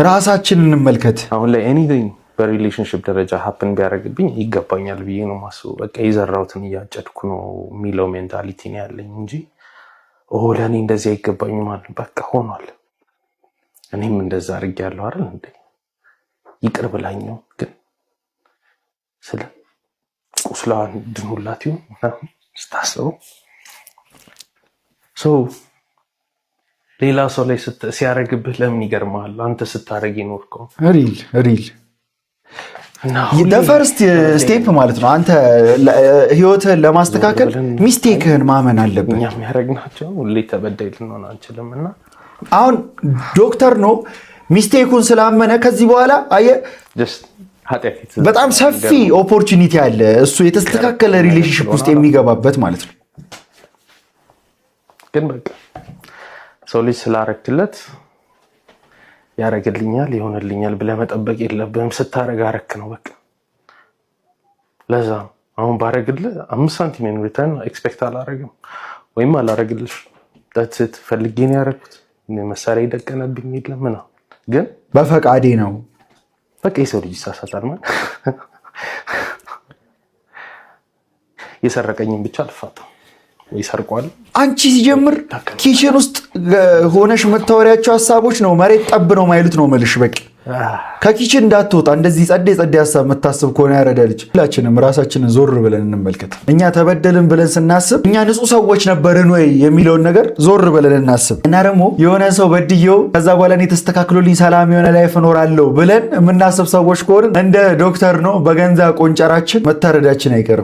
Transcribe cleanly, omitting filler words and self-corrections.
ራሳችንን እንመልከት። አሁን ላይ ኤኒቲንግ በሪሌሽንሽፕ ደረጃ ሀፕን ቢያደርግብኝ ይገባኛል ብዬ ነው ማስበው። በቃ የዘራሁትን እያጨድኩ ነው የሚለው ሜንታሊቲ ነው ያለኝ እንጂ ለእኔ እንደዚህ አይገባኝም ማለት በቃ ሆኗል። እኔም እንደዛ አድርጌያለሁ አይደል እንዴ? ይቅር ብላኝ ነው ግን ስለ ቁስሏን ድኑላት ይሁን ስታስበው ሌላ ሰው ላይ ሲያረግብህ ለምን ይገርማል? አንተ ስታረግ ይኖርከው ሪል ፈርስት ስቴፕ ማለት ነው። አንተ ህይወትህን ለማስተካከል ሚስቴክህን ማመን አለብህ። እኛ የሚያደርግናቸው ሁሌ ተበዳይ ልንሆን አንችልም። እና አሁን ዶክተር ነው ሚስቴኩን ስላመነ ከዚህ በኋላ በጣም ሰፊ ኦፖርቹኒቲ አለ እሱ የተስተካከለ ሪሌሽንሽፕ ውስጥ የሚገባበት ማለት ነው። ግን በቃ ሰው ልጅ ስላረክለት ያረግልኛል ይሆንልኛል ብለህ መጠበቅ የለብህም። ስታረግ አረክ ነው በቃ። ለዛ አሁን ባረግልህ 5 ሳንቲም ሪተርን ኤክስፔክት አላረግም ወይም አላረግልሽ ዳትት ፈልጌ ነው ያረኩት። መሳሪያ ይደቀነብኝ የለም ምናምን ግን በፈቃዴ ነው። በቃ የሰው ልጅ ይሳሳታል ማለት የሰረቀኝን ብቻ አልፋታም ወይ ሰርቋል። አንቺ ሲጀምር ኪችን ውስጥ ሆነሽ መታወሪያቸው ሐሳቦች ነው መሬት ጠብ ነው ማይሉት ነው መልሽ። በቃ ከኪችን እንዳትወጣ እንደዚህ ጸዴ ሐሳብ መታሰብ ከሆነ ያረዳ ልጅ። ሁላችንም ራሳችንን ዞር ብለን እንመልከት። እኛ ተበደልን ብለን ስናስብ እኛ ንጹህ ሰዎች ነበርን ወይ የሚለውን ነገር ዞር ብለን እናስብ እና ደግሞ የሆነ ሰው በድየው ከዛ በኋላ እኔ ተስተካክሎልኝ ሰላም የሆነ ላይፍ እኖራለሁ ብለን የምናስብ ሰዎች ከሆነ እንደ ዶክተር ነው በገንዛ ቆንጨራችን መታረዳችን አይቀርም።